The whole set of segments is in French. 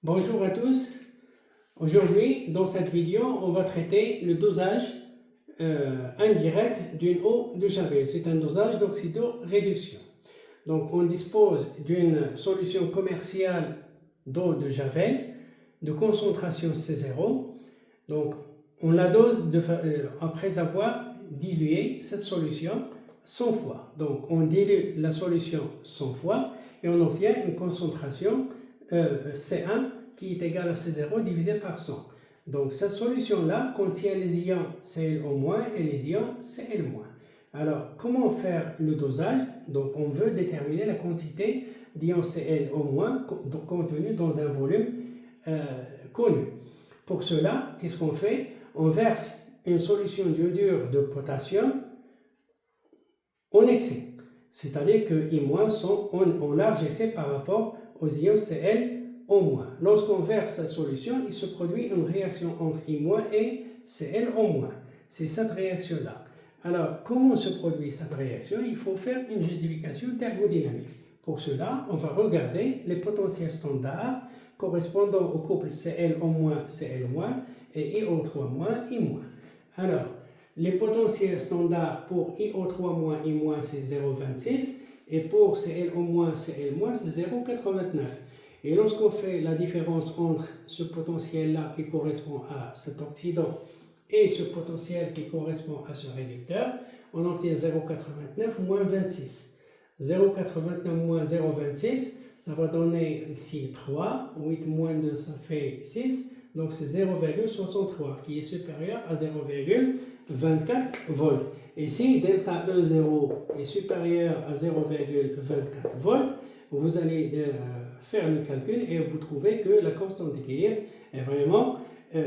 Bonjour à tous. Aujourd'hui, dans cette vidéo, on va traiter le dosage indirect d'une eau de Javel. C'est un dosage d'oxydoréduction. Donc, on dispose d'une solution commerciale d'eau de Javel de concentration C0. Donc, on la dose après avoir dilué cette solution 100 fois. Donc, on dilue la solution 100 fois et on obtient une concentration C1 qui est égale à C0 divisé par 100. Donc, cette solution-là contient les ions Cl- et les ions Cl-. Alors, comment faire le dosage? Donc, on veut déterminer la quantité d'ions Cl- contenus dans un volume connu. Pour cela, qu'est-ce qu'on fait? On verse une solution d'iodure de potassium en excès. C'est-à-dire que I- sont en large excès par rapport aux ions Cl-. Lorsqu'on verse cette solution, il se produit une réaction entre I- et Cl-. C'est cette réaction-là. Alors, comment se produit cette réaction? Il faut faire une justification thermodynamique. Pour cela, on va regarder les potentiels standards correspondant au couple Cl- Cl- et IO3-, I-. Alors, les potentiels standards pour IO3-, I-, c'est 0,26 et pour Cl-, Cl-, c'est 0,89. Et lorsqu'on fait la différence entre ce potentiel-là qui correspond à cet oxydant et ce potentiel qui correspond à ce réducteur, on obtient 0,89 moins 26. 0,89 moins 0,26, ça va donner ici 3. 8 moins 2, ça fait 6. Donc c'est 0,63 qui est supérieur à 0,24 volts. Et si delta E0 est supérieur à 0,24 volts, vous allez faire le calcul et vous trouvez que la constante d'équilibre est vraiment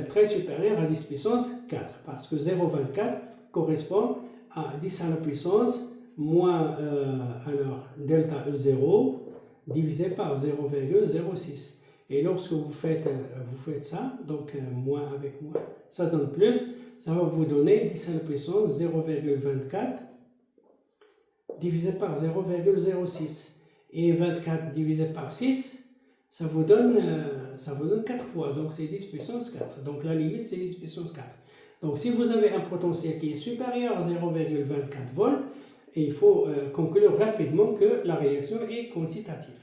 très supérieure à 10 puissance 4 parce que 0,24 correspond à 10 à la puissance moins alors delta E0 divisé par 0,06. Et lorsque vous faites ça, donc moins avec moins, ça donne plus, ça va vous donner 10 à la puissance 0,24 divisé par 0,06. Et 24 divisé par 6, ça vous donne 4 fois, donc c'est 10 puissance 4. Donc la limite, c'est 10 puissance 4. Donc si vous avez un potentiel qui est supérieur à 0,24 volts, il faut conclure rapidement que la réaction est quantitative.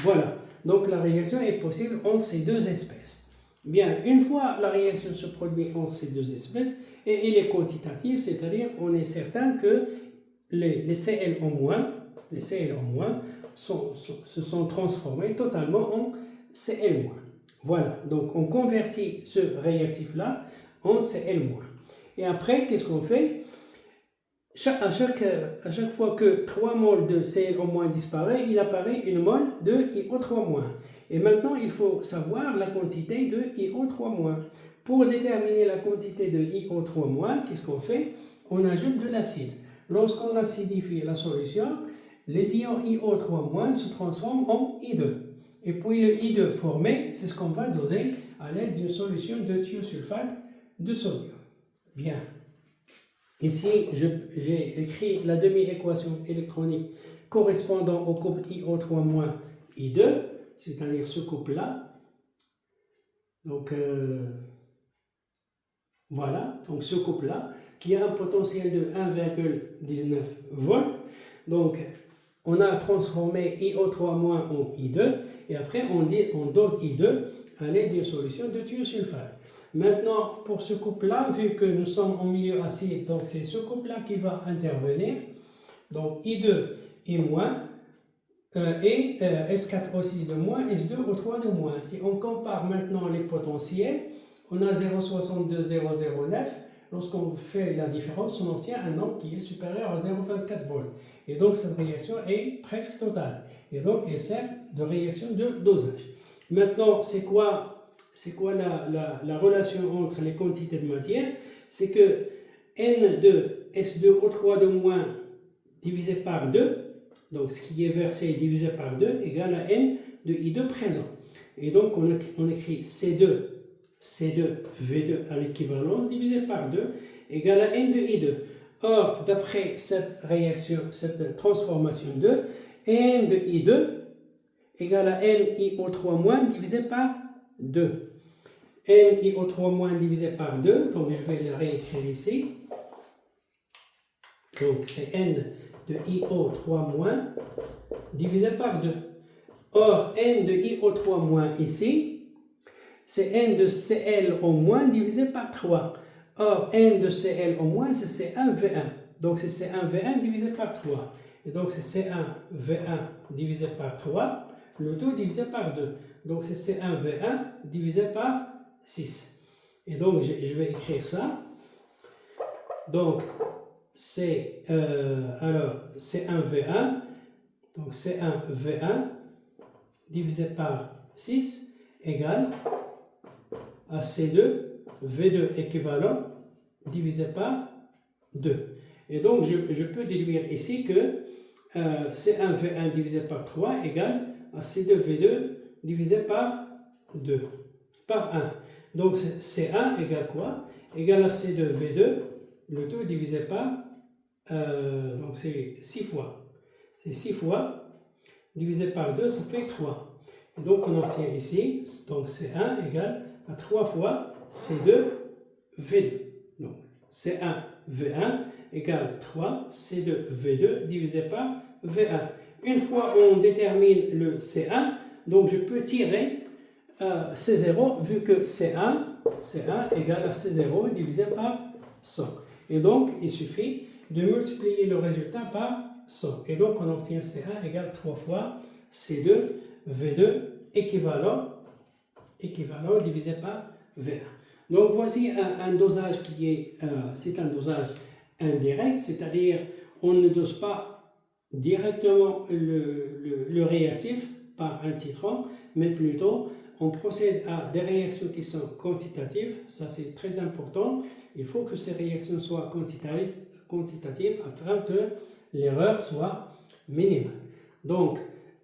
Voilà, donc la réaction est possible entre ces deux espèces. Bien, une fois la réaction se produit entre ces deux espèces, et il est quantitatif, c'est-à-dire on est certain que les Cl se sont transformés totalement en Cl-. Voilà, donc on convertit ce réactif-là en Cl-. Et après, qu'est-ce qu'on fait? À chaque fois que 3 moles de Cl- disparaît, il apparaît une mole de IO3-. Et maintenant, il faut savoir la quantité de IO3-. Pour déterminer la quantité de IO3-, qu'est-ce qu'on fait? On ajoute de l'acide. Lorsqu'on acidifie la solution, les ions IO3- se transforment en I2. Et puis le I2 formé, c'est ce qu'on va doser à l'aide d'une solution de thiosulfate de sodium. Bien. Ici, j'ai écrit la demi-équation électronique correspondant au couple IO3- I2, c'est-à-dire ce couple-là. Donc, voilà, donc ce couple-là, qui a un potentiel de 1,19 volts. Donc, on a transformé IO3- en I2, et après, on dose I2 à l'aide d'une solution de thiosulfate. Maintenant, pour ce couple-là, vu que nous sommes en milieu acide, donc c'est ce couple-là qui va intervenir. Donc, I2 est moins, et S4 aussi de moins, S2 O3 de moins. Si on compare maintenant les potentiels, on a 0,62, 0,09. Lorsqu'on fait la différence, on obtient un nombre qui est supérieur à 0,24 volts. Et donc, cette réaction est presque totale. Et donc, elle sert de réaction de dosage. Maintenant, c'est quoi la relation entre les quantités de matière? C'est que N de S2O3 de moins divisé par 2, donc ce qui est versé divisé par 2 égale à N de I2 présent. Et donc on écrit C2 V2 à l'équivalence divisé par 2 égale à N de I2. Or, d'après cette réaction, cette transformation de N de I2 égale à NiO3- divisé par 2. NiO3- divisé par 2, donc je vais le réécrire ici. Donc c'est N de IO3- divisé par 2. Or, N de IO3- ici, c'est N de ClO- divisé par 3. Or, N de ClO-, c'est C1V1. Donc c'est C1V1 divisé par 3. Et donc c'est C1V1 divisé par 3, le tout divisé par 2. Donc c'est C1V1 divisé par 6. Et donc je vais écrire ça. Donc c'est alors C1V1, donc C1V1 divisé par 6 égale à C2, V2 équivalent divisé par 2. Et donc je peux déduire ici que C1V1 divisé par 3 égale à C2V2 divisé par 2, par 1. Donc C1 égale quoi? Égale à C2V2, le tout divisé par, donc c'est 6 fois. C'est 6 fois divisé par 2, ça fait 3. Et donc on obtient ici, donc C1 égale à 3 fois C2V2. Donc C1V1 égale 3 C2V2 divisé par V1. Une fois on détermine le C1, donc je peux tirer C0 vu que C1 égale à C0 divisé par 100. Et donc il suffit de multiplier le résultat par 100. Et donc on obtient C1 égale 3 fois C2V2 équivalent divisé par V1. Donc voici un dosage qui est, c'est un dosage indirect, c'est-à-dire on ne dose pas directement le réactif par un titrant, mais plutôt on procède à des réactions qui sont quantitatives. Ça c'est très important. Il faut que ces réactions soient quantitatives afin que l'erreur soit minimale. Donc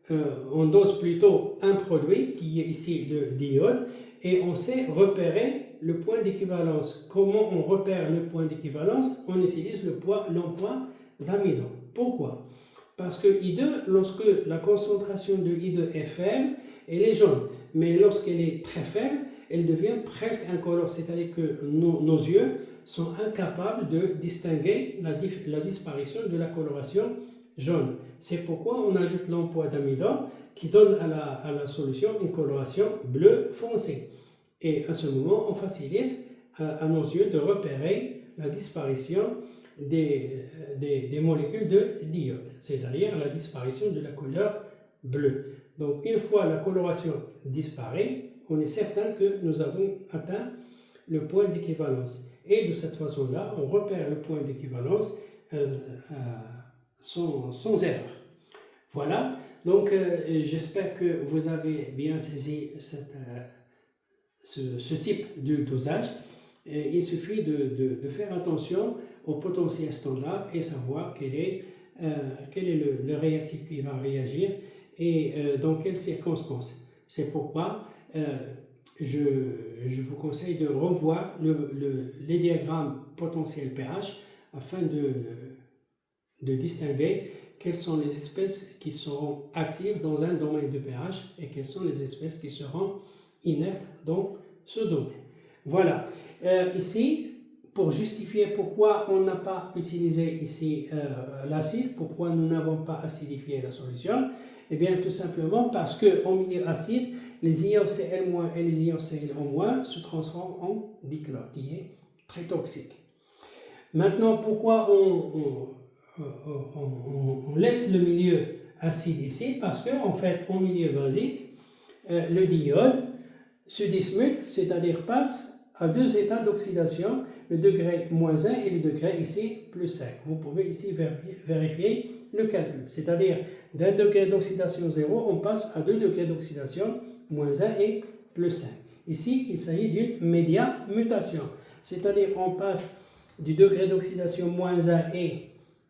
on dose plutôt un produit qui est ici le diode et on sait repérer le point d'équivalence. Comment on repère le point d'équivalence? On utilise l'emploi d'amidon. Pourquoi? Parce que I2, lorsque la concentration de I2 est faible, elle est jaune. Mais lorsqu'elle est très faible, elle devient presque incolore. C'est-à-dire que nos yeux sont incapables de distinguer la disparition de la coloration jaune. C'est pourquoi on ajoute l'emploi d'amidon qui donne à la solution une coloration bleu foncé. Et à ce moment, on facilite à nos yeux de repérer la disparition des molécules de d'iode, c'est-à-dire la disparition de la couleur bleue. Donc une fois la coloration disparaît, on est certain que nous avons atteint le point d'équivalence. Et de cette façon-là, on repère le point d'équivalence sans erreur. Voilà, donc j'espère que vous avez bien saisi ce type de dosage. Et il suffit de faire attention au potentiel standard et savoir quel est le réactif qui va réagir et dans quelles circonstances. C'est pourquoi je vous conseille de revoir les diagrammes potentiel pH afin de distinguer quelles sont les espèces qui seront actives dans un domaine de pH et quelles sont les espèces qui seront inertes dans ce domaine. Voilà. Ici, pour justifier pourquoi on n'a pas utilisé ici l'acide, pourquoi nous n'avons pas acidifié la solution, eh bien tout simplement parce qu'en milieu acide, les ions Cl- et les ions Cl- se transforment en dichlore, qui est très toxique. Maintenant, pourquoi on laisse le milieu acide ici? Parce qu'en fait, en milieu basique, le diode se dismute, c'est-à-dire passe à deux états d'oxydation, le degré -1 et le degré ici +5. Vous pouvez ici vérifier le calcul, c'est-à-dire d'un degré d'oxydation 0, on passe à 2 degrés d'oxydation, -1 et +5. Ici, il s'agit d'une média-mutation, c'est-à-dire on passe du degré d'oxydation -1 et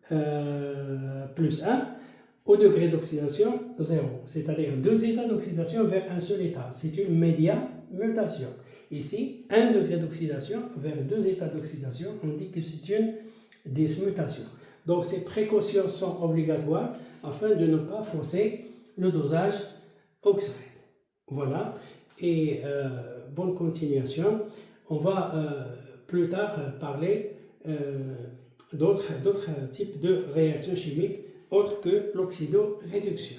+1 au degré d'oxydation 0, c'est-à-dire 2 états d'oxydation vers un seul état. C'est une média-mutation. Ici, 1 degré d'oxydation vers 2 états d'oxydation, on dit que c'est une dismutation. Donc ces précautions sont obligatoires afin de ne pas forcer le dosage oxyrène. Voilà. et bonne continuation. On va plus tard parler d'autres types de réactions chimiques autres que l'oxydoréduction.